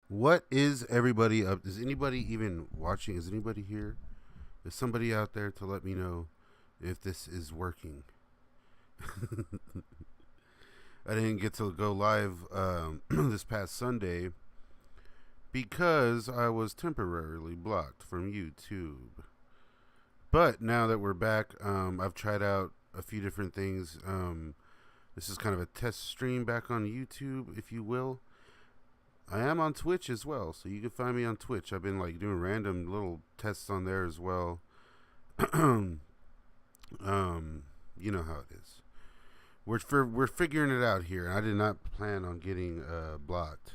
What is everybody up? Is anybody even watching? Is anybody here? Is somebody out there to let me know if this is working? I didn't get to go live this past Sunday because I was temporarily blocked from YouTube. But now that we're back, I've tried out a few different things. This is kind of a test stream back on YouTube, if you will. I am on Twitch as well, so you can find me on Twitch. I've been like doing random little tests on there as well. You know how it is. We're figuring it out here. I did not plan on getting blocked.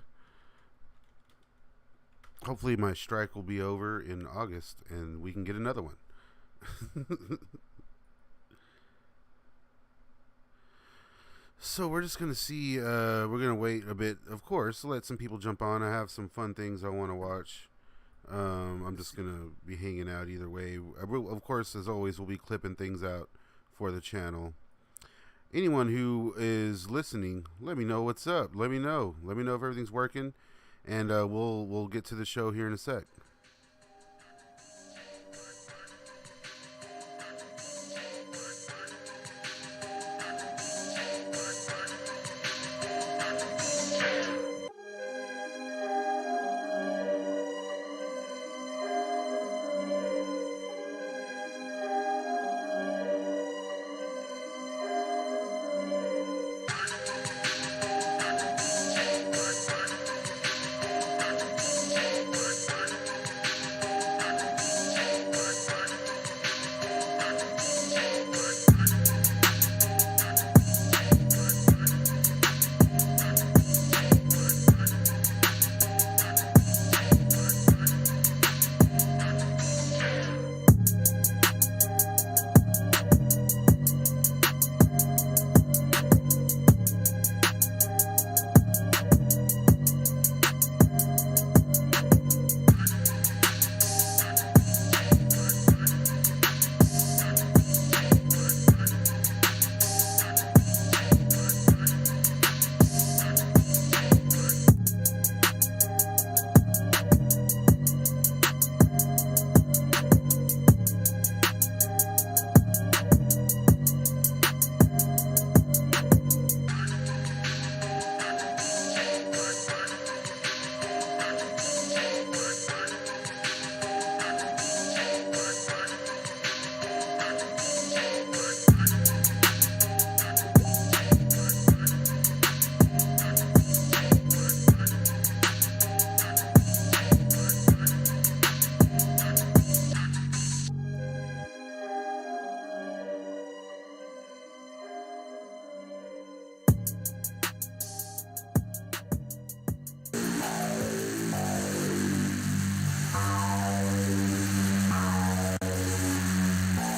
Hopefully my strike will be over in August and we can get another one. So we're just going to see, we're going to wait a bit, of course, let some people jump on. I have some fun things I want to watch. I'm just going to be hanging out either way. Of course, as always, we'll be clipping things out for the channel. Anyone who is listening, let me know what's up. Let me know. Let me know if everything's working, and we'll get to the show here in a sec.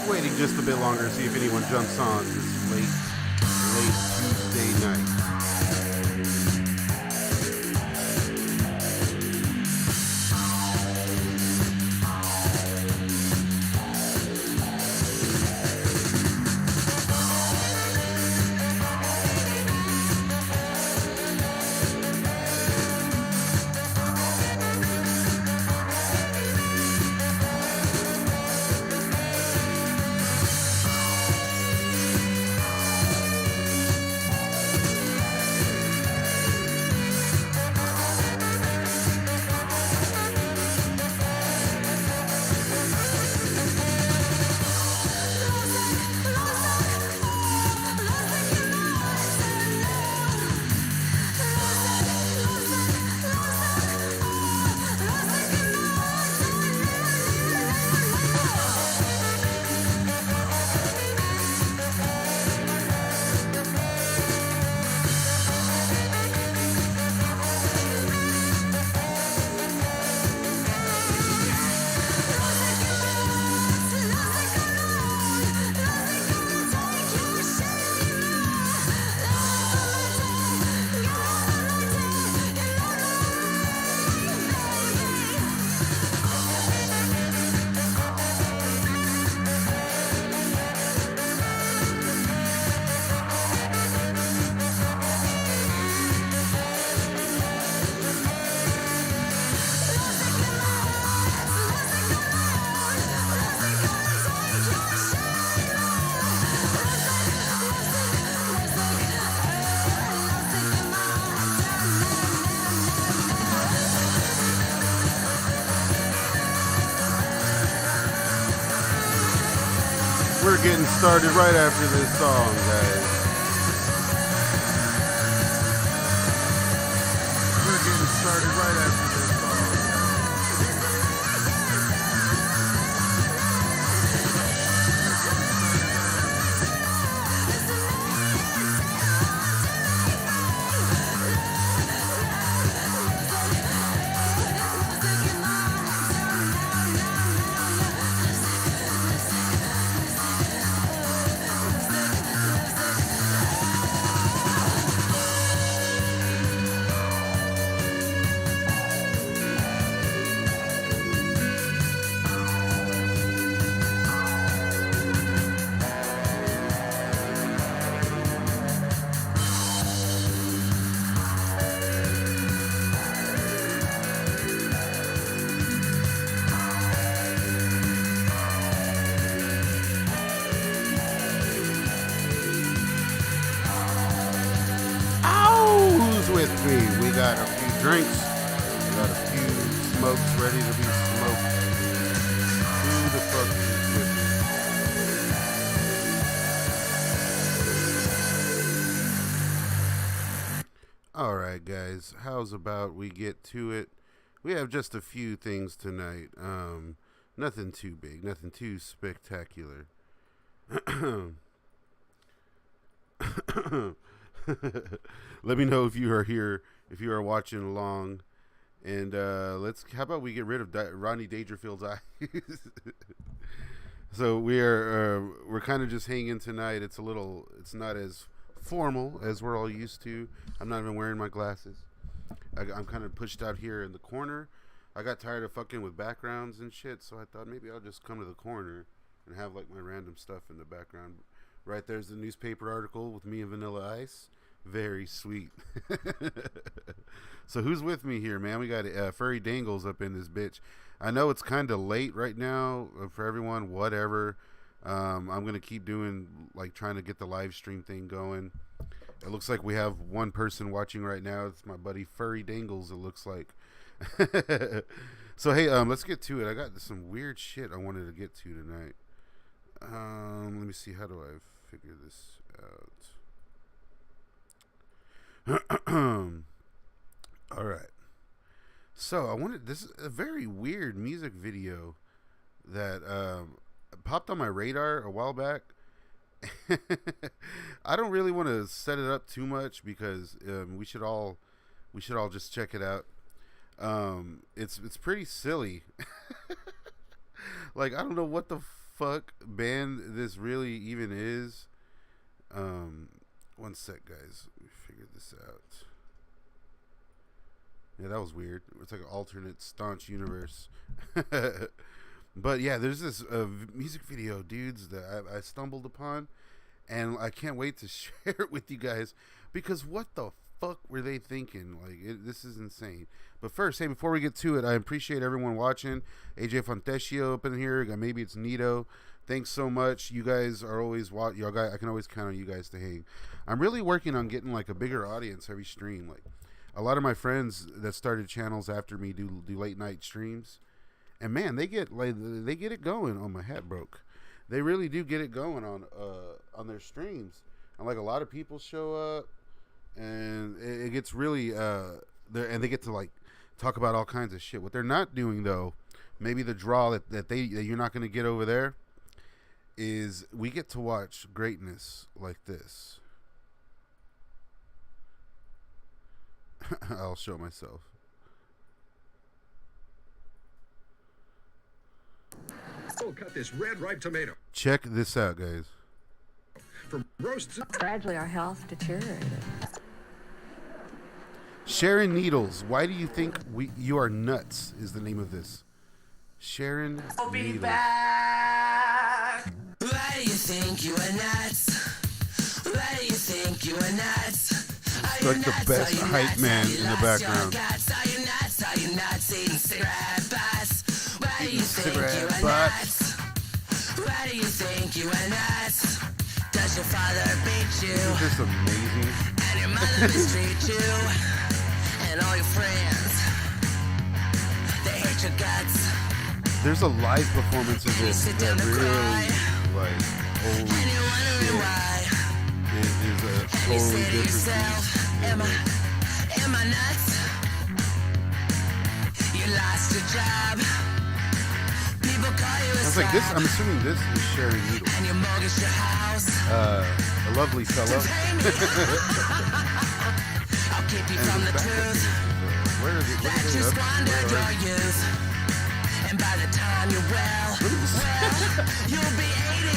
Waiting just a bit longer to see if anyone jumps on this late Tuesday night. We're getting started right after this song, guys. We're getting started right after this song. With me, we got a few drinks, we got a few smokes ready to be smoked. Who the fuck is with me? Alright guys, how's about we get to it? We have just a few things tonight. Nothing too big, nothing too spectacular. Let me know if you are here, if you are watching along, and how about we get rid of Rodney Dangerfield's eyes? So we're kind of just hanging tonight. It's not as formal as we're all used to. I'm not even wearing my glasses. I'm kind of pushed out here in the corner. I got tired of fucking with backgrounds and shit, so I thought maybe I'll just come to the corner and have like my random stuff in the background. Right there's the newspaper article with me and Vanilla Ice. Very sweet. So who's with me here, man? We got Furry Dangles up in this bitch. I know it's kind of late right now for everyone. Whatever. I'm going to keep doing, like, trying to get the live stream thing going. It looks like we have one person watching right now. It's my buddy Furry Dangles, it looks like. So, hey, let's get to it. I got some weird shit I wanted to get to tonight. Let me see. How do I figure this out? All right. So this is a very weird music video that popped on my radar a while back. I don't really want to set it up too much because we should all just check it out. It's pretty silly. Like, I don't know what the fuck band this really even is. One sec, guys. Let me figure this out. Yeah, that was weird. It's like an alternate Staunch universe. But yeah, there's this music video, dudes, that I stumbled upon, and I can't wait to share it with you guys, because what the fuck were they thinking? Like, this is insane. But first, hey, before we get to it, I appreciate everyone watching. AJ Fontecchio up in here. Maybe it's Nito. Thanks so much. You guys are always y'all guys. I can always count on you guys to hang. I'm really working on getting like a bigger audience every stream. Like, a lot of my friends that started channels after me do late night streams, and man, they get it going. Oh, my hat broke. They really do get it going on their streams, and like a lot of people show up, and it gets really and they get to like talk about all kinds of shit. What they're not doing though, maybe the draw that you're not going to get over there, is we get to watch greatness like this. I'll show myself. Oh, cut this red ripe tomato. Check this out, guys. From roast to... Gradually, our health deteriorated. Sharon Needles. Why do you think you are nuts? Is the name of this. Sharon I'll be Needles. back. Why do you think you are nuts? Why do you think you are nuts? It's like the best hype man in the background. Are you nuts? Are you nuts? Eating cigarette butts. Why do you Eating think cigarette you are butts. nuts? Why do you think you are nuts? Does your father beat you? Isn't this amazing? And your mother mistreat you? And all your friends, they hate your guts. There's a live performance of this that really, like, totally different beast. Am I nuts? You lost your job. People call you a I was like, this. slob. I'm assuming this is Sharon Needles. And you mortgage your house. A lovely fella. I'll keep you And from his the backup truth. is, where is it? What That are they you up to? squandered Where your are they? youth. And by the time you're well, you'll be 80.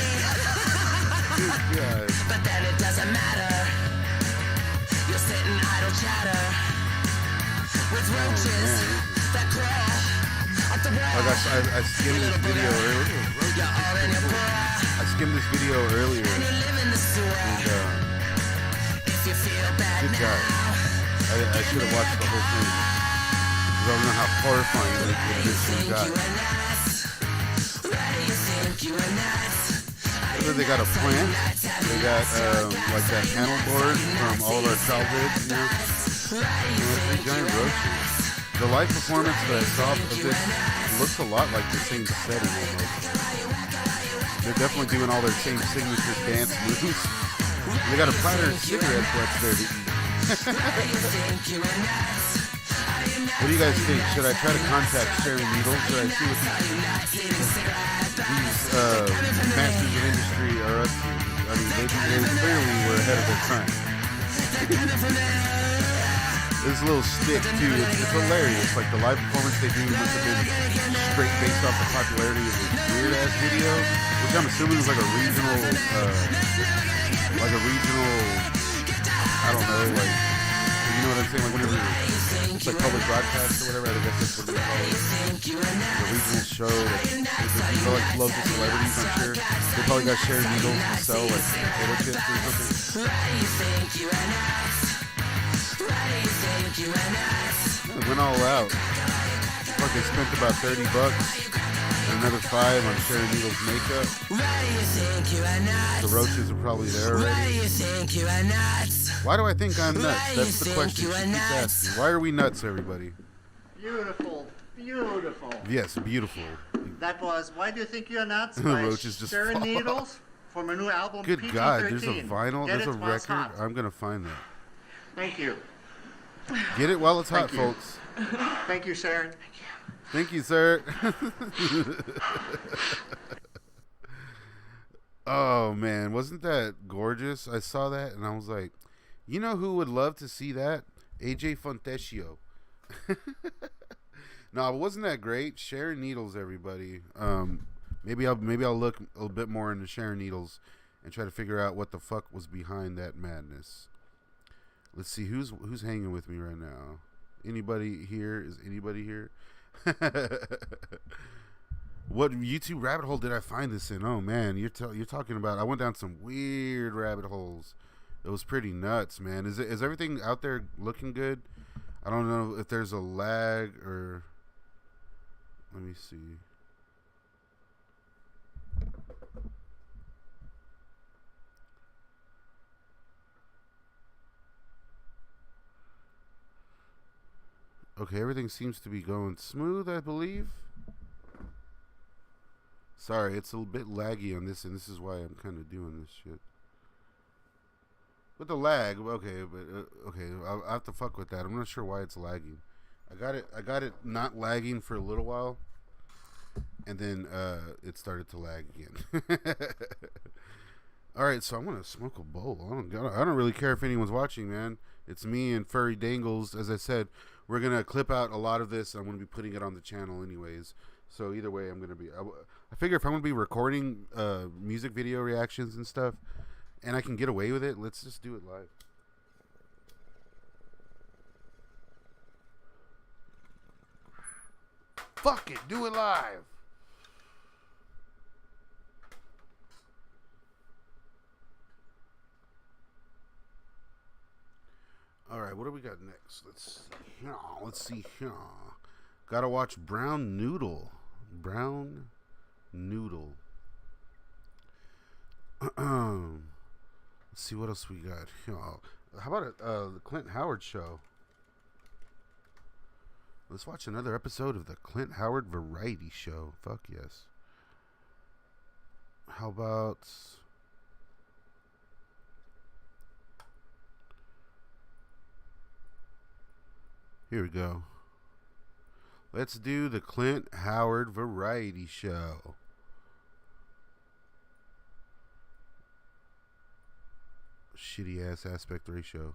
Yeah. But then it doesn't matter. You'll sit in idle chatter with roaches that crawl up the wall. I skimmed this video earlier. You're all in your bra. I skimmed this video earlier. And you live in the sewer. And, If you feel bad good now, job. I should have watched the whole thing. Because I don't know how horrifying this thing got. They got a plant. They got like that panel board from all of our childhoods, you know. And three giant roaches. The live performance that I saw of this looks a lot like the same setting almost. They're definitely doing all their same signature dance moves. They got a platter of cigarette butts there to eat. What do you guys think? Should I try to contact Sharon Needles? Should I see what these masters of industry are up to? I mean, they clearly were ahead of their time. This little stick too, it's hilarious. Like the live performance they do must have been straight based off the popularity of this weird ass video, which I'm assuming is like a regional, I don't know, like, you know what I'm saying? Like whenever it's like public broadcast or whatever, I guess that's what they call it. The regional show that they like love the celebrities, I'm sure. They probably got Sharon Needles to sell like potato chips or something. It went all out. Fuck, they spent about $30 and another $5 on Sharon Needles makeup. The roaches are probably there already. Why do I think I'm nuts? That's the question she keeps asking. Why are we nuts, everybody? Beautiful, beautiful. Yes, beautiful. That was Why Do You Think You're Nuts? The by roaches just Sharon fall Needles from her new album Good PG-13. God, there's a vinyl, Get there's a it while it's record. hot. I'm gonna find that. Thank you. Get it while it's hot, Thank you. folks. Thank you, Sharon. Thank you, sir. Oh man, wasn't that gorgeous? I saw that and I was like, you know who would love to see that? AJ Fontecchio. No, it wasn't that great. Sharon Needles, everybody. Maybe I'll look a little bit more into Sharon Needles and try to figure out what the fuck was behind that madness. Let's see who's hanging with me right now. Anybody here? Is anybody here? What YouTube rabbit hole did I find this in? Oh man, you're talking about. I went down some weird rabbit holes. It was pretty nuts, man. Is everything out there looking good? I don't know if there's a lag or. Let me see. Okay, everything seems to be going smooth, I believe. Sorry, it's a bit laggy on this, and this is why I'm kind of doing this shit. With the lag, okay, but okay, I'll have to fuck with that. I'm not sure why it's lagging. I got it not lagging for a little while, and then it started to lag again. All right, so I'm gonna smoke a bowl. I don't really care if anyone's watching, man. It's me and Furry Dangles. As I said, we're gonna clip out a lot of this. I'm gonna be putting it on the channel anyways. So either way, I'm gonna be. I figure if I'm gonna be recording music video reactions and stuff, and I can get away with it, let's just do it live. Fuck it, do it live. All right, what do we got next? Let's see here. Gotta watch Brown Noodle. Brown Noodle. Let's see what else we got here. How about the Clint Howard show? Let's watch another episode of the Clint Howard Variety Show. Fuck yes. How about... Here we go. Let's do the Clint Howard Variety Show. Shitty ass aspect ratio.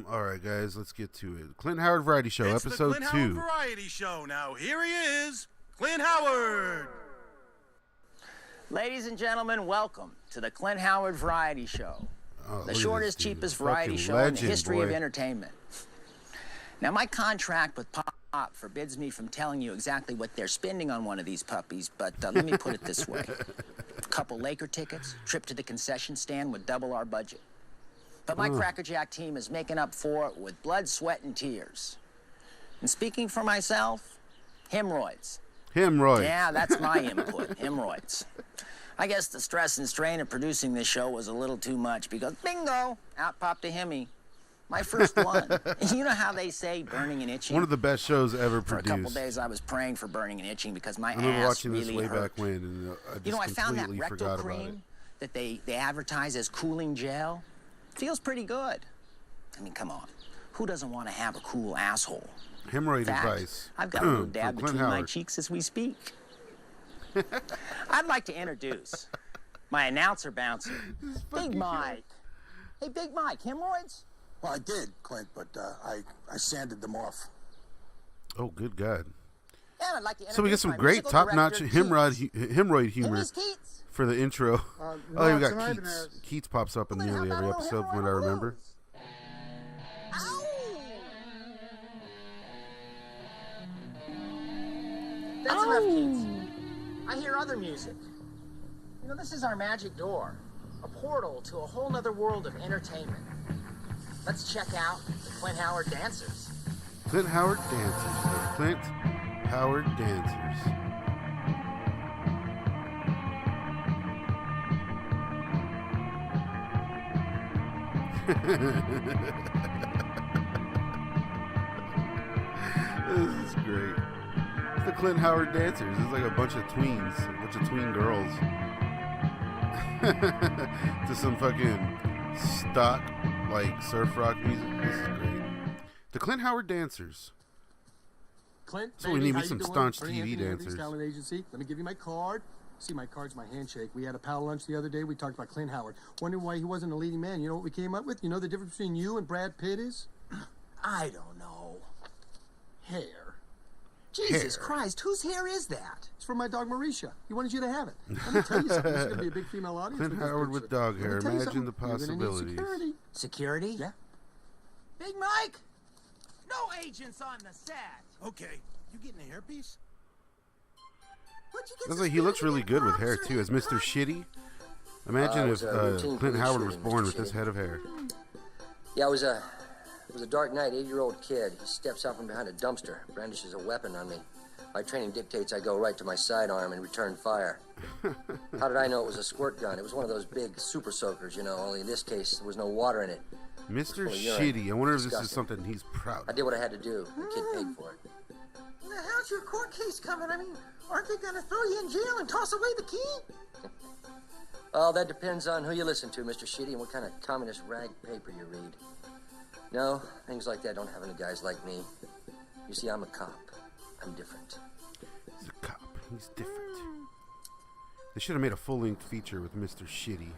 All right, guys, let's get to it. Clint Howard Variety Show, It's episode the Clint 2. Howard Variety Show. Now here he is, Clint Howard. Ladies and gentlemen, welcome to the Clint Howard Variety Show, Oh, the look at shortest, this dude. cheapest Fucking variety show in legend, the history of boy. entertainment. Now, my contract with Pop forbids me from telling you exactly what they're spending on one of these puppies, but let me put it this way. A couple Laker tickets, trip to the concession stand would double our budget. But my Crackerjack team is making up for it with blood, sweat, and tears. And speaking for myself, hemorrhoids. Hemorrhoids. Yeah, that's my input, hemorrhoids. I guess the stress and strain of producing this show was a little too much because, bingo, out popped a Hemi. My first one. You know how they say burning and itching? One of the best shows ever For a produced. couple days, I was praying for burning and itching because my I remember ass watching really this way hurt. back when, and I just You know, I found that completely rectal forgot about it. cream that they advertise as cooling gel. Feels pretty good. I mean, come on. Who doesn't want to have a cool asshole? Hemorrhoid In fact, advice. I've got a little from dab Clint between my Howard. cheeks as we speak. I'd like to introduce my announcer bouncer, Big Mike. Hey, Big Mike, hemorrhoids? Well, I did, Clint, but I sanded them off. Oh, good God. And I'd like to introduce So we get some my great musical top-notch director, hemorrhoid Keats. humor Hemis Keats? for the intro. No, Oh, we got tonight, Keats. Benares. Keats pops up in Well, then nearly how every about a episode little from what I hemorrhoid remember. blues? Ow! That's enough, Keats. I hear other music. You know, this is our magic door, a portal to a whole nother world of entertainment. Let's check out the Clint Howard Dancers. Clint Howard Dancers. The Clint Howard Dancers. This is great. It's the Clint Howard Dancers. It's like a bunch of tweens, a bunch of tween girls. To some fucking stock, like surf rock music. This is great. The Clint Howard Dancers. Clint, So we baby, need how me you some doing? staunch Ernie TV Anthony, Anthony's dancers. Talent Agency. Let me give you my card. See, my card's my handshake. We had a pal lunch the other day. We talked about Clint Howard. Wondering why he wasn't a leading man. You know what we came up with? You know the difference between you and Brad Pitt is? I don't know. Hair. Jesus Hair. Christ, whose hair is that? It's from my dog Mauricia. He wanted you to have it. Let me tell you something. There's going to be a big female audience. Clint with this Howard with picture. dog Let me hair. tell you Imagine the something. You're gonna need possibilities. security. Security? Yeah. Big Mike! No agents on the set! Okay, you getting a hairpiece? What'd you get Looks like he looks really good with hair too, as Mr. Shitty. Imagine if Clint Howard was born with this head of hair. Yeah, it was a dark night. 8-year-old kid. He steps out from behind a dumpster, brandishes a weapon on me. My training dictates I go right to my sidearm and return fire. How did I know it was a squirt gun? It was one of those big super soakers, you know, only in this case there was no water in it. Mr. Full of urine. Shitty. I wonder if this is Disgusting. something he's proud I of. did what I had to do. The kid paid for it. Now, how's your court case coming? I mean, aren't they gonna throw you in jail and toss away the key? Well, that depends on who you listen to, Mr. Shitty, and what kind of communist rag paper you read. No, things like that don't happen to guys like me. You see, I'm a cop. I'm different. He's a cop. He's different. They should have made a full-length feature with Mr. Shitty.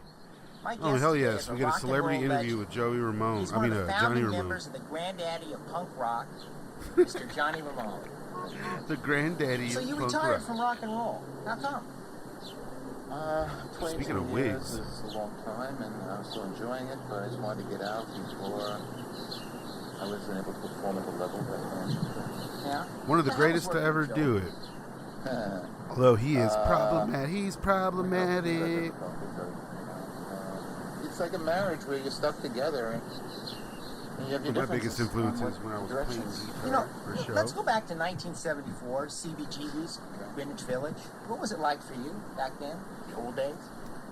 My Oh, guest hell today yes. is a We get a rock and celebrity roll interview legend. with Joey Ramone. He's I one mean, of the Johnny founding Ramone. members of the granddaddy of punk rock, Mr. Johnny Ramone. The granddaddy So of you punk retired rock. from rock and roll. How come? 22 Speaking of years wigs. is a long time, and I'm still enjoying it, but I just wanted to get out before I was able to perform at the level that I am. Yeah. One of the Yeah, I was greatest to working ever with do Joey. it. Although he is problematic. He's problematic. It's like a marriage where you're stuck together, and you have your My biggest differences influence on is what when I was playing directions. guitar You know, for a show. let's go back to 1974, CBGB's, Greenwich Village. What was it like for you back then, the old days?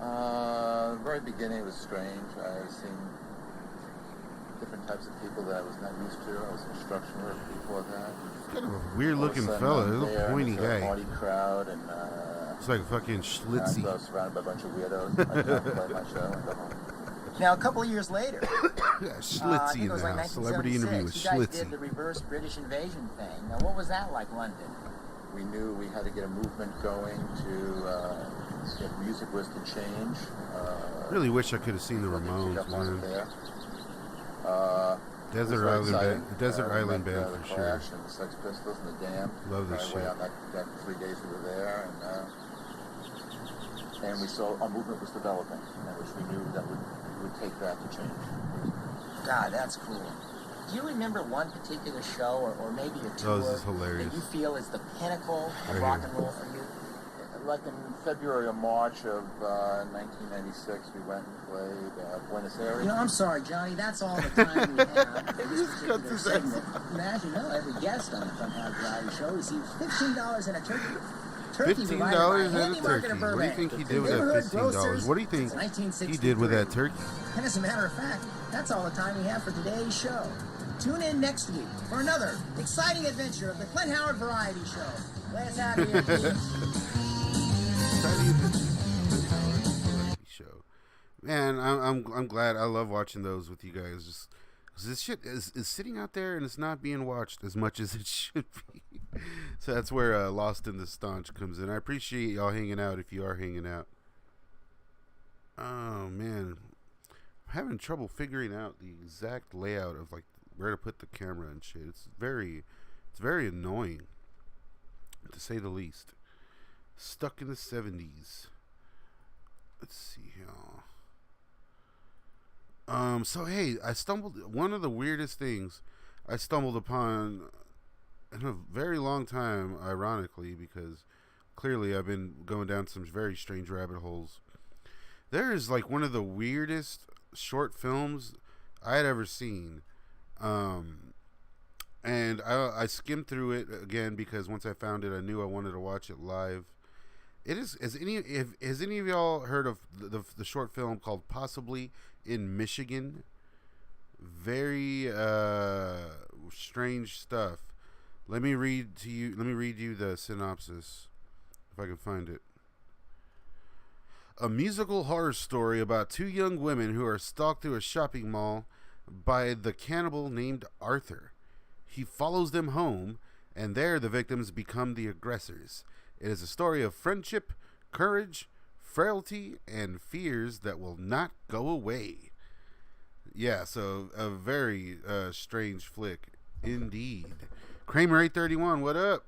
The very beginning was strange. I seen different types of people that I was not used to. I was an construction worker before that. Kind of a weird-looking All of a fella. sudden, He's I'm a there, pointy and it's a guy. party crowd, and It's like fucking I Schlitzy. was surrounded by a bunch of weirdos. I contemplate my show and go home. Now, a couple of years later, Yeah, I Schlitzy think in it was the like house. Celebrity interview with 1976, you guys did Schlitzy. the reverse British invasion thing. Now, what was that like, London? We knew we had to get a movement going to, if music was to change. Really wish I could have seen the pick Ramones, up on it man. there. Desert Island Band, Desert Island met, Band the for sure. Clash and the Sex Pistols and the Dam. Love this right away shit. on that 3 days we were there, and we saw a movement was developing, which we knew that would take that to change. God, that's cool. Do you remember one particular show or maybe a tour Oh, this is hilarious. that you feel is the pinnacle of Right rock here. and roll for you? Like in February or March of 1996, we went and played Buenos Aires. You know, I'm sorry, Johnny, that's all the time we have for this cut particular this segment. Imagine, every guest on the Fun House Variety Show receives $15 in a turkey. $15 and a turkey. What do you think he did with that $15? What do you think he did with that turkey? And as a matter of fact, that's all the time we have for today's show. Tune in next week for another exciting adventure of the Clint Howard Variety Show. Let's out of here, please. Show, man. I'm glad. I love watching those with you guys. Just 'cause this shit is sitting out there and it's not being watched as much as it should be. So that's where Lost in the Staunch comes in. I appreciate y'all hanging out if you are hanging out. Oh man, I'm having trouble figuring out the exact layout of like where to put the camera and shit. It's very annoying, to say the least. Stuck in the 70s. Let's see here. So hey, one of the weirdest things I stumbled upon in a very long time, ironically, because clearly I've been going down some very strange rabbit holes. There is like one of the weirdest short films I had ever seen. And I skimmed through it again because once I found it, I knew I wanted to watch it live. It is. Has any of y'all heard of the short film called Possibly in Michigan? Very strange stuff. Let me read you the synopsis if I can find it. A musical horror story about two young women who are stalked through a shopping mall by the cannibal named Arthur. He follows them home, and there the victims become the aggressors. It is a story of friendship, courage, frailty, and fears that will not go away. Yeah, so a very strange flick indeed. Kramer 831, what up?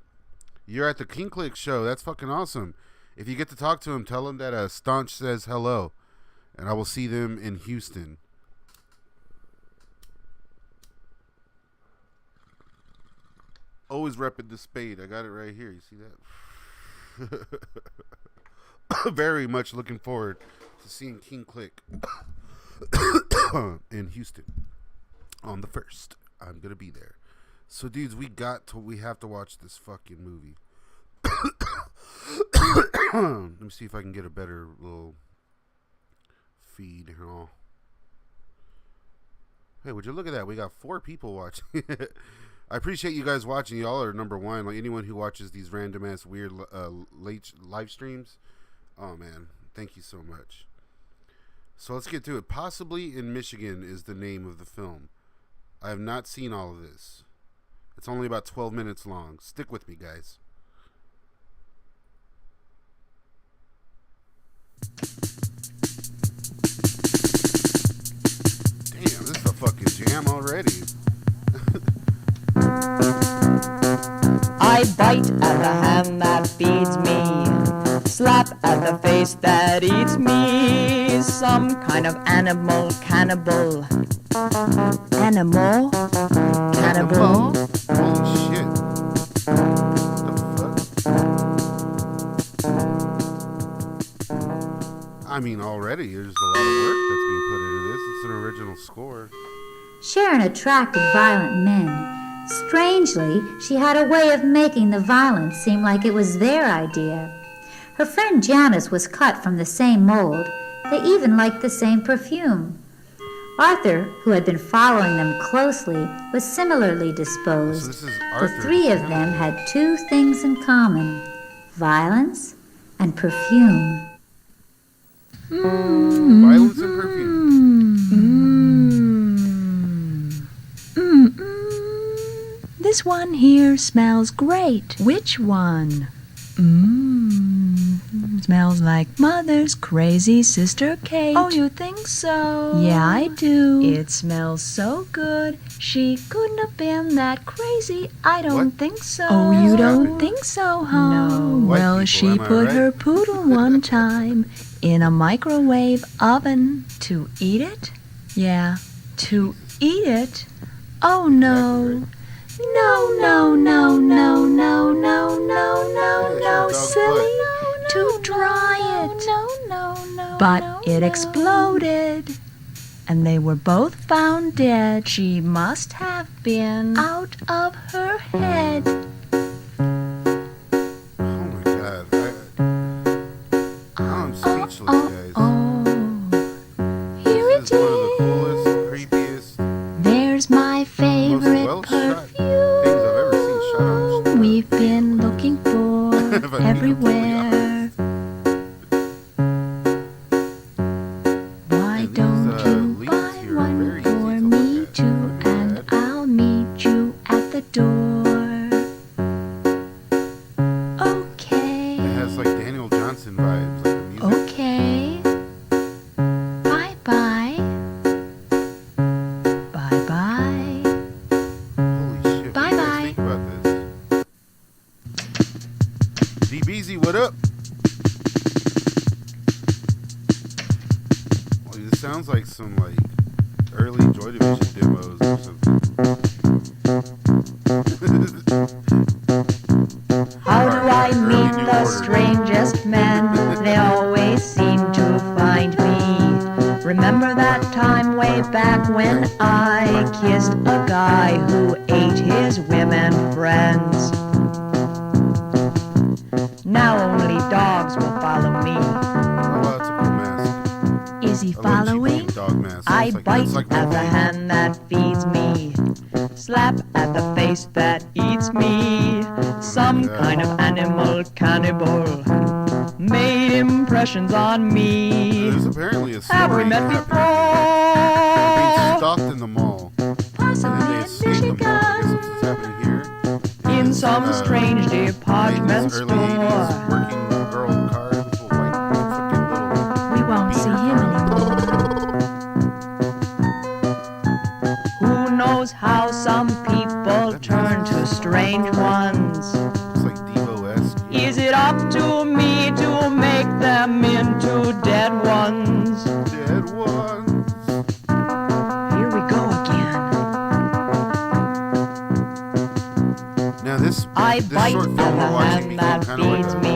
You're at the King Click show. That's fucking awesome. If you get to talk to him, tell him that Staunch says hello, and I will see them in Houston. Always repping the spade. I got it right here. You see that? Very much looking forward to seeing King Click in Houston on the 1st. I'm gonna be there. So, dudes, we have to watch this fucking movie. Let me see if I can get a better little feed here. Hey, would you look at that? We got 4 people watching. I appreciate you guys watching. Y'all are number one. Like anyone who watches these random ass weird late live streams. Oh man, thank you so much. So let's get to it. Possibly in Michigan is the name of the film. I have not seen all of this. It's only about 12 minutes long. Stick with me, guys. Damn, this is a fucking jam already. I bite at the hand that feeds me, slap at the face that eats me. Some kind of animal cannibal. Animal? Cannibal? Holy shit. What the fuck? I mean, already there's a lot of work that's being put into this. It's an original score. Sharon attracted violent men. Strangely, she had a way of making the violence seem like it was their idea. Her friend Janice was cut from the same mold. They even liked the same perfume. Arthur, who had been following them closely, was similarly disposed. So this is Arthur, the 3 of them had 2 things in common: violence and perfume. Violence and perfume. This one here smells great. Which one? Smells like Mother's crazy sister Kate. Oh, you think so? Yeah, I do. It smells so good. She couldn't have been that crazy. I don't think so. Oh, you don't think so, huh? No. Well, she put her poodle one time in a microwave oven to eat it. Yeah, to eat it. Oh, no. No, no, no, no, no, no, no, no, no, silly. To dry it. But it exploded. And they were both found dead. She must have been out of her head. Oh my God. I'm speechless, guys. Here This is one of the coolest, creepiest, There's my favorite most well-shot things I've ever seen shot on. We've been looking for If I'm being everywhere. Why And these, don't you leads buy here are one very for easy to me look at, too, if I may and add. I'll meet you at the door. Okay. It has like Daniel Johnson vibes, like the music. Okay. Bye-bye. Bye-bye. Holy shit. What do you guys think about this? DBZ, what up? Oh, this sounds like some like early Joy Division demos or something. How do I Early meet New the Order. strangest men? They always seem to find me. Remember that time way back when I kissed a guy who ate his women friends? Now only dogs will follow me. Oh, wow, that's a cool mask. Is he I love following? cheap dog masks. I It's like- bite it's like my at the thing. hand that feeds me, slap at the face that eats me. Some kind of animal cannibal made impressions on me. There's apparently a story Have we met happening. before? They're being stalked in the mall. And then they escape the mall. I guess that's what's happening here. In It's, some strange department 80s, early 80s store. working girl car with a white fucking little. We won't see him anymore. Who knows how some people turn to strange ones? It's like Devo-esque. Is it up to me to make them into dead ones? Dead ones. Here we go again. Now this I bite short at film the we're watching hand became that kind of like feeds an me,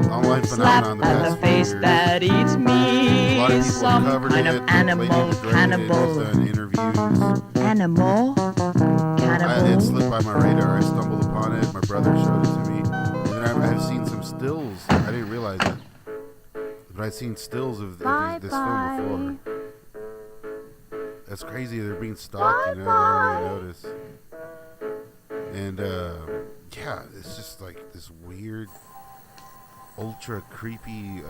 online slap phenomenon the at the past few face years. that eats A me. lot of people Some have covered kind it. of Lady animal who directed it cannibal. has done interviews. Animal It cannibal. slipped by my radar. I stumbled upon it. My brother showed it to me. And then I've seen some stills. I didn't realize it. But I've seen stills of this film before. That's crazy. They're being stalked, you know. I didn't even notice. And, yeah, it's just like this weird, ultra creepy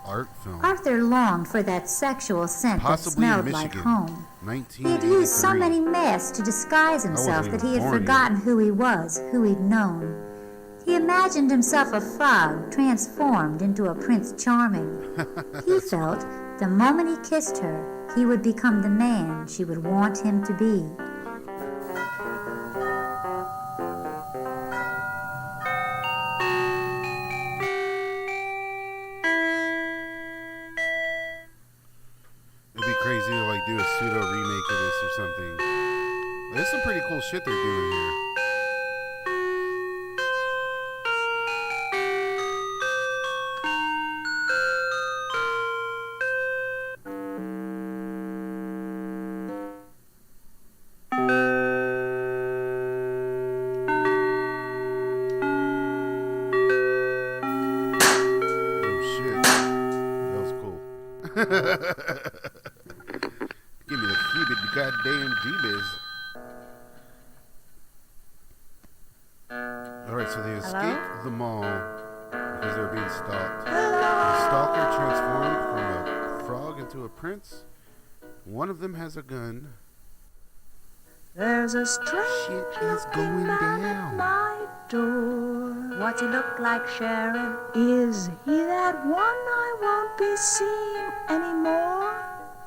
art film. Arthur longed for that sexual scent Possibly in that smelled like Michigan. home. 1983. He had used so many masks to disguise himself wasn't that he even had born forgotten who he was, who he'd known. He imagined himself a frog transformed into a Prince Charming. He felt the moment he kissed her, he would become the man she would want him to be. It'd be crazy to like do a pseudo remake of this or something. There's some pretty cool shit they're doing here. Oh shit. That was cool. Give me the cubit, the goddamn G-biz. Alright, so they escaped the mall. because they were being stalked. The stalker transformed from a frog into a prince. One of them has a gun. There's a strange is going man down. at my door. What's he look like, Sharon? Is he that one I won't be seeing anymore?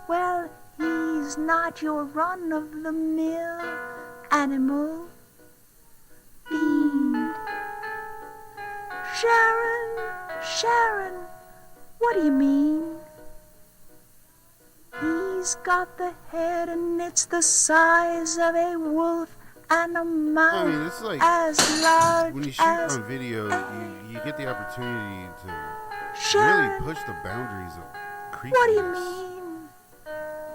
Well, he's not your run-of-the-mill animal. Fiend. Sharon, what do you mean? He's got the head and it's the size of a wolf and a mouth I mean, it's like as large when you shoot as on video, you get the opportunity to Sharon, really push the boundaries of creepiness. what do you mean?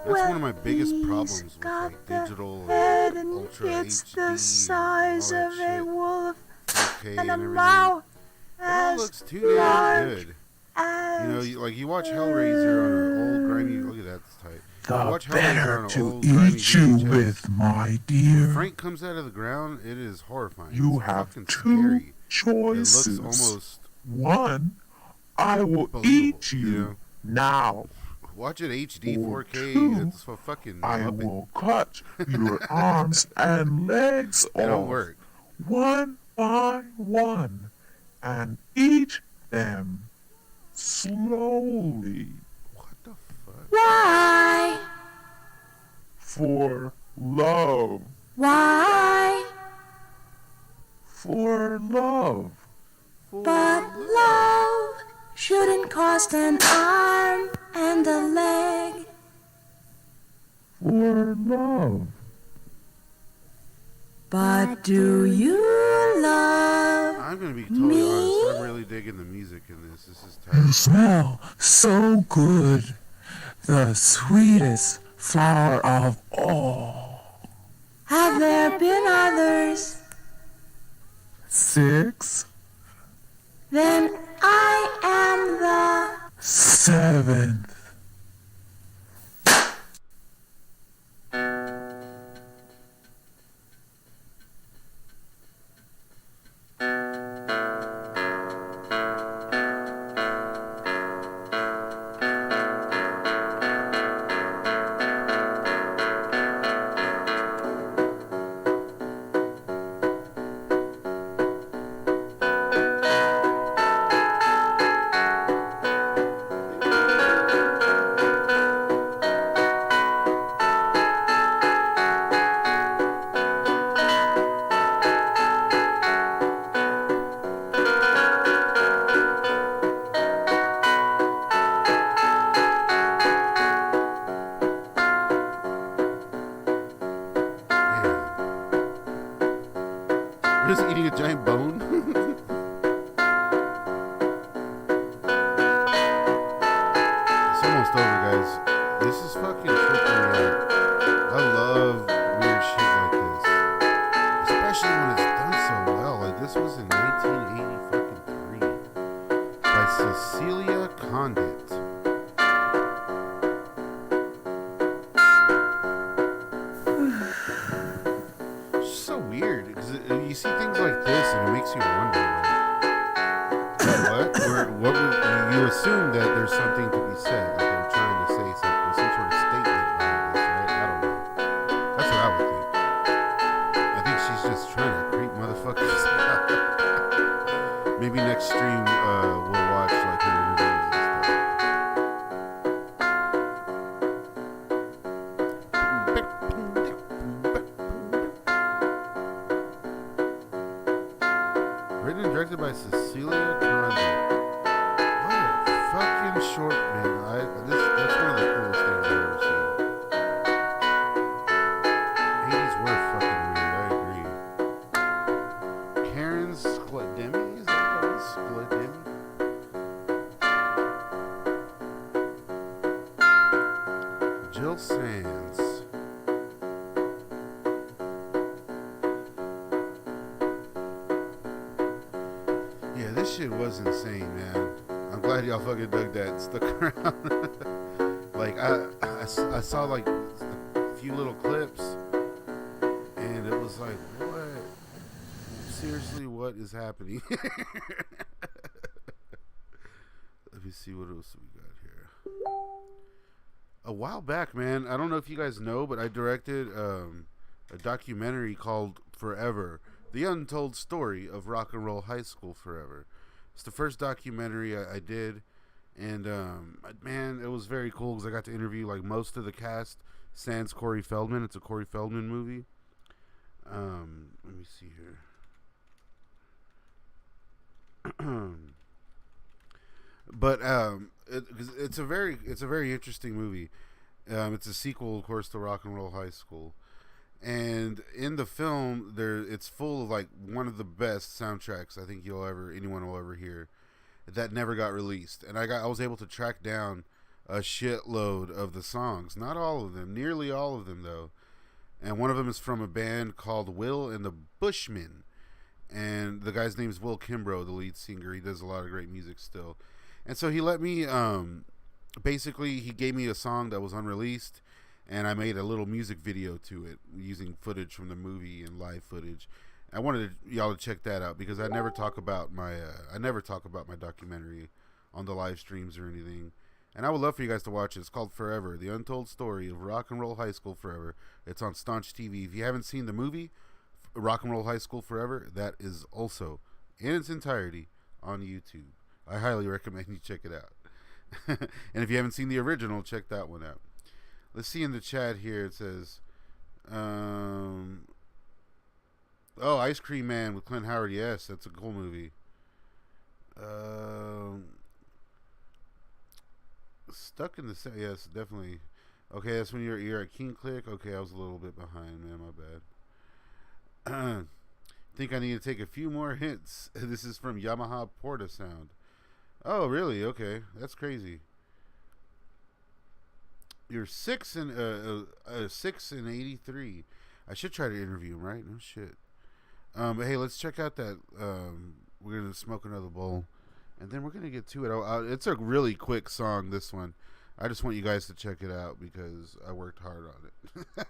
That's one of my biggest problems with got like the digital head and and ultra it's HD the size and all of that a shit. wolf 4K and a everything. mouth It all as looks too damn large good. as You know, you watch Hellraiser on an old grimy. Look at that, it's tight. You watch The Hellraiser better on an to old grimy eat you VHS. with, my dear. Frank comes out of the ground. It is horrifying. You it's have fucking two scary. choices. It looks almost One, I will believable, eat you, you know? now. Watch it HD Or 4K. two, It's a fucking I Muppet. will cut your arms and legs They don't off, work. one by one, and eat them slowly. What the fuck? Why? For love. Why? For love. But love shouldn't cost an arm and a leg. For love. But do you love I'm gonna be totally honest. I'm really digging the music in this. This is You tight. smell so good. The sweetest flower of all. Have there been others? 6, Then I am the 7th. Just eating a giant bone. It's almost over, guys. This is fucking tripping me out. I love weird shit like this, especially when it's done so well. Like this was in 1983 by Cecilia Condit. It's so weird because you see things like this and it makes you wonder, like, what? Or what would you assume that there's something to be said, like they're trying to say something, some sort of statement behind this, right? I don't know. That's what I would think. I think she's just trying to creep motherfuckers out. Maybe next stream we'll watch like her interviews and stuff. Written and directed by Cecilia Condit. What a fucking short, man. That's one of the coolest things I've ever seen. 80s were fucking weird, I agree. Karen Skledemi? Is that what it's called? Skledemi? Jill Sands. Yeah, this shit was insane, man. I'm glad y'all fucking dug that and stuck around. Like, I saw like a few little clips, and it was like, what? Seriously, what is happening? me see what else we got here. A while back, man, I don't know if you guys know, but I directed a documentary called Forever, the untold story of Rock and Roll High School Forever. It's the first documentary I did, and man, it was very cool because I got to interview like most of the cast sans Corey Feldman. It's a Corey Feldman movie. Let me see here. But it's a very interesting movie. It's a sequel, of course, to Rock and Roll High School, and in the film, it's full of like one of the best soundtracks I think anyone will ever hear, that never got released. And I was able to track down a shitload of the songs, not all of them, nearly all of them though. And one of them is from a band called Will and the Bushmen, and the guy's name is Will Kimbrough, the lead singer. He does a lot of great music still. And so he let me, basically, he gave me a song that was unreleased, and I made a little music video to it using footage from the movie and live footage. I wanted y'all to check that out because I never talk about my documentary on the live streams or anything. And I would love for you guys to watch it. It's called Forever, the untold story of Rock and Roll High School Forever. It's on Staunch TV. If you haven't seen the movie Rock and Roll High School Forever, that is also in its entirety on YouTube. I highly recommend you check it out. And if you haven't seen the original, check that one out. Let's see in the chat here. It says, Ice Cream Man with Clint Howard. Yes, that's a cool movie. Stuck in the set. Yes, definitely. Okay, that's when you're at King Click. Okay, I was a little bit behind, man. My bad. Think I need to take a few more hints. This is from Yamaha Porta Sound. Oh, really? Okay, that's crazy. You're 6 and 83. I should try to interview him, right? No shit. But hey, let's check out that. We're gonna smoke another bowl, and then we're gonna get to it. It's a really quick song. This one, I just want you guys to check it out because I worked hard on it.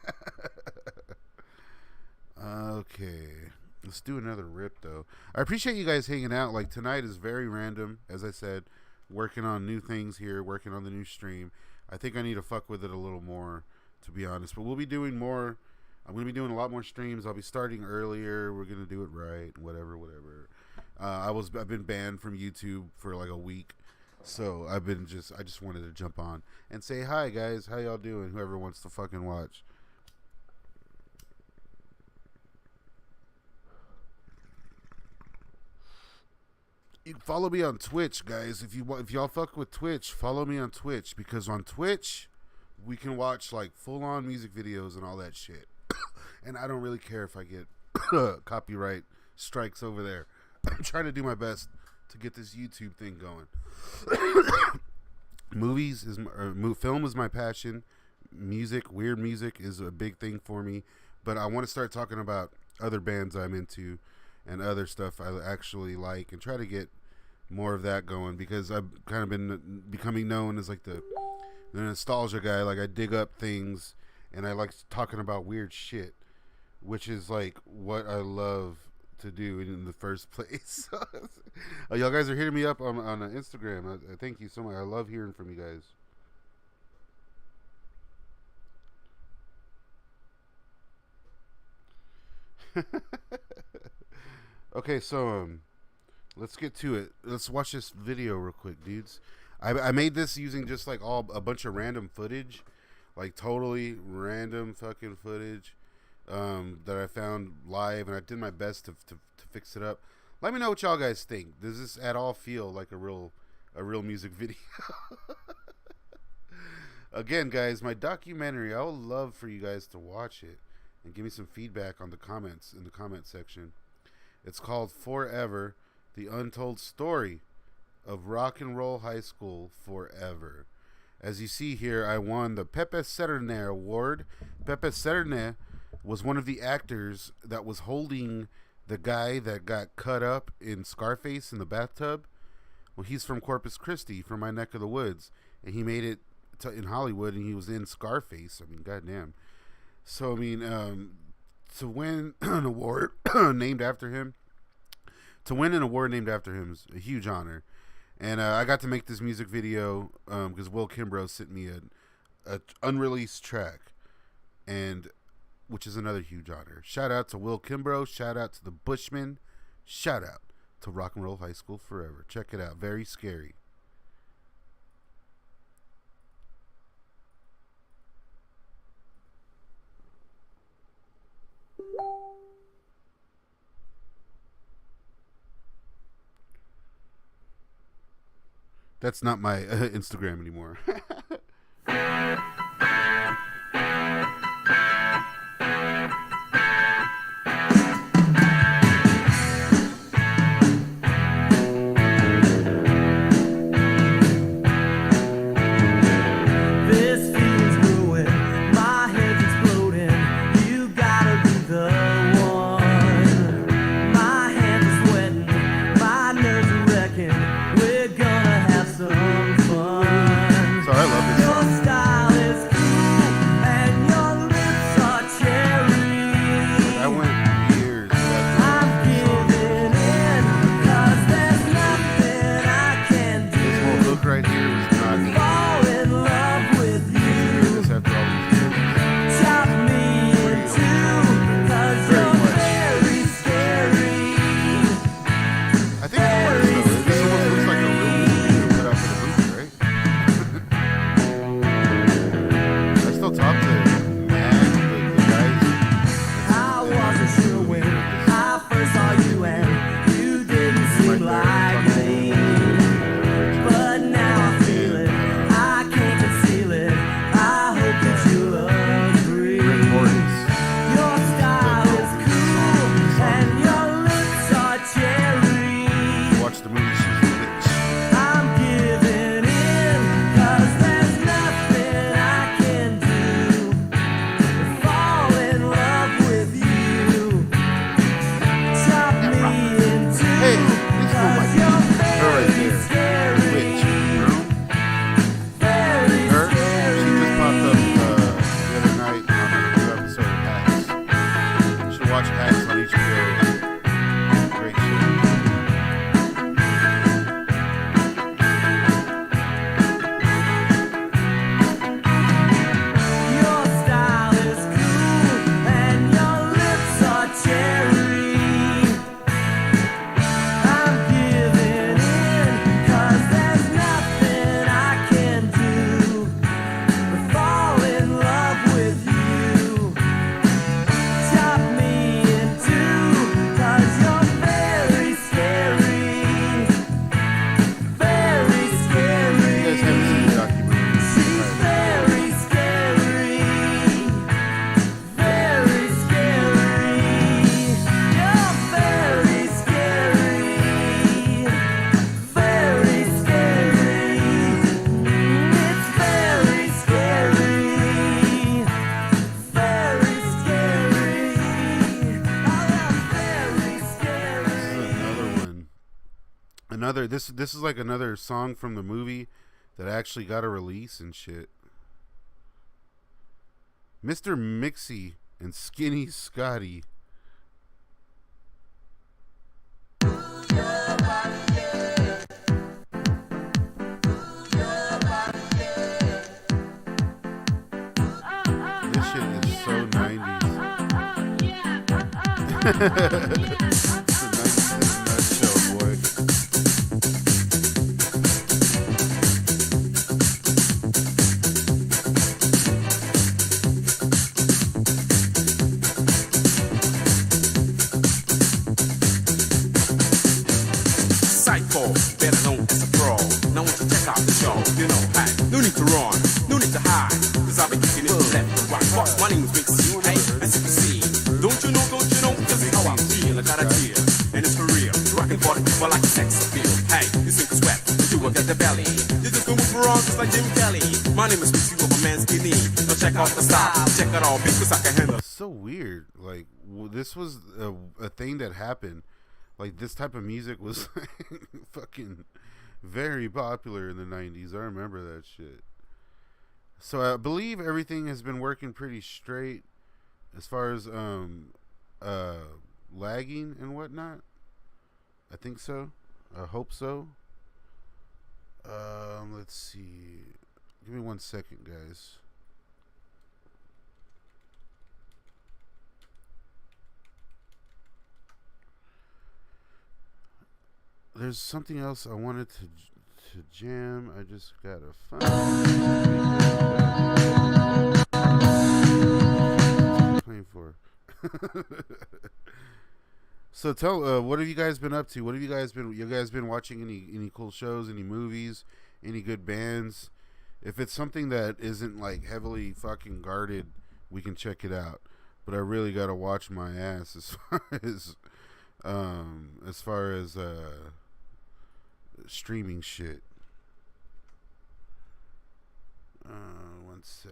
Okay. Let's do another rip, though. I appreciate you guys hanging out. Like, tonight is very random, as I said. Working on new things here, working on the new stream. I think I need to fuck with it a little more, to be honest. But we'll be doing more. I'm going to be doing a lot more streams. I'll be starting earlier. We're going to do it right, whatever. I've been banned from YouTube for like a week. So I just wanted to jump on and say hi, guys. How y'all doing? Whoever wants to fucking watch. You follow me on Twitch, guys. If y'all fuck with Twitch, follow me on Twitch, because on Twitch we can watch like full-on music videos and all that shit. And I don't really care if I get copyright strikes over there. I'm trying to do my best to get this YouTube thing going. Film is my passion. Weird music is a big thing for me. But I want to start talking about other bands I'm into and other stuff I actually like, and try to get more of that going, because I've kind of been becoming known as like the nostalgia guy. Like, I dig up things and I like talking about weird shit, which is like what I love to do in the first place. Y'all guys are hitting me up on Instagram. I thank you so much. I love hearing from you guys. Okay, so let's get to it. Let's watch this video real quick, dudes. I made this using just like a bunch of random footage, like totally random fucking footage that I found live, and I did my best to fix it up. Let me know what y'all guys think. Does this at all feel like a real music video? Again, guys, my documentary, I would love for you guys to watch it and give me some feedback on the comments in the comment section. It's called Forever, the untold story of Rock and Roll High School Forever. As you see here, I won the Pepe Cerner Award. Pepe Cerner was one of the actors that was holding the guy that got cut up in Scarface in the bathtub. Well, he's from Corpus Christi, from my neck of the woods, and he made it in Hollywood, and he was in Scarface. I mean, goddamn. So, I mean, to win an award named after him, is a huge honor. And I got to make this music video because Will Kimbrough sent me a unreleased track, and which is another huge honor. Shout out to Will Kimbrough. Shout out to the Bushmen. Shout out to Rock and Roll High School Forever. Check it out. Very scary. That's not my Instagram anymore. This is like another song from the movie that actually got a release and shit. Mr. Mixie and Skinny Scotty. This shit is so 90s. So weird. Like, this was a thing that happened. Like, this type of music was fucking very popular in the 90s. I remember that shit. So I believe everything has been working pretty straight as far as lagging and whatnot. I think so. I hope so. Let's see. Give me 1 second, guys. There's something else I wanted to jam. I just gotta find it. Playing for. So tell, what have you guys been up to? What have you guys been? You guys been watching any cool shows, any movies, any good bands? If it's something that isn't like heavily fucking guarded, we can check it out. But I really gotta watch my ass as far as streaming shit. 1 sec.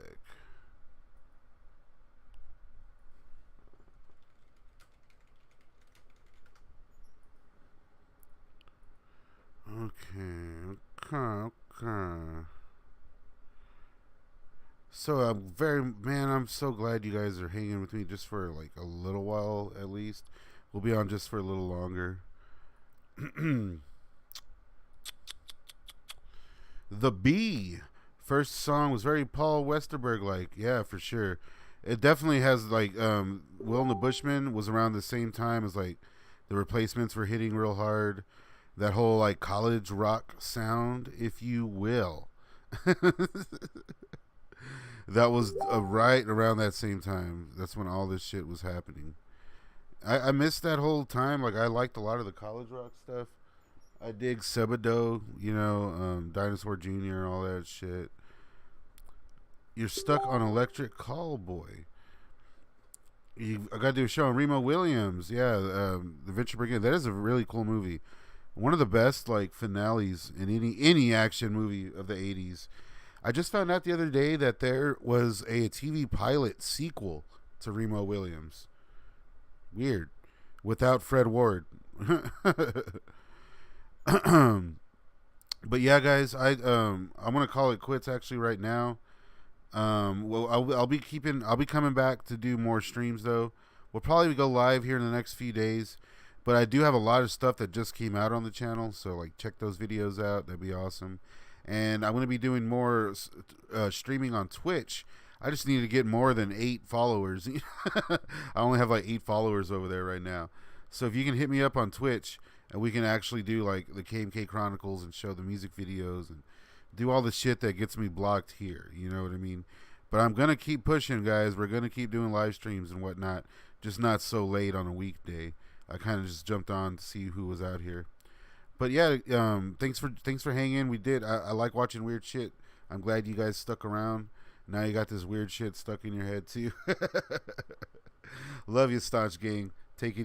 Okay. So I'm so glad you guys are hanging with me just for like a little while at least. We'll be on just for a little longer. The Bee. First song was very Paul Westerberg like. Yeah, for sure. It definitely has like Will and the Bushmen was around the same time as like the Replacements were hitting real hard. That whole like college rock sound, if you will. That was right around that same time. That's when all this shit was happening. I missed that whole time. Like I liked a lot of the college rock stuff. I dig Sebado, Dinosaur Jr., all that shit. You're Stuck on Electric Callboy. I got to do a show on Remo Williams. Yeah, the Venture Brigade. That is a really cool movie. One of the best like finales in any action movie of the 80s. I just found out the other day that there was a TV pilot sequel to Remo Williams. Weird. Without Fred Ward. But yeah, guys, I'm gonna call it quits actually right now. Well, I'll be coming back to do more streams though. We'll probably go live here in the next few days. But I do have a lot of stuff that just came out on the channel, so like check those videos out. That'd be awesome. And I'm going to be doing more streaming on Twitch. I just need to get more than 8 followers. I only have like 8 followers over there right now. So if you can hit me up on Twitch, and we can actually do like the KMK Chronicles and show the music videos and do all the shit that gets me blocked here. You know what I mean? But I'm going to keep pushing, guys. We're going to keep doing live streams and whatnot, just not so late on a weekday. I kind of just jumped on to see who was out here. But yeah, thanks for hanging. We did. I like watching weird shit. I'm glad you guys stuck around. Now you got this weird shit stuck in your head too. Love you, Staunch gang. Take it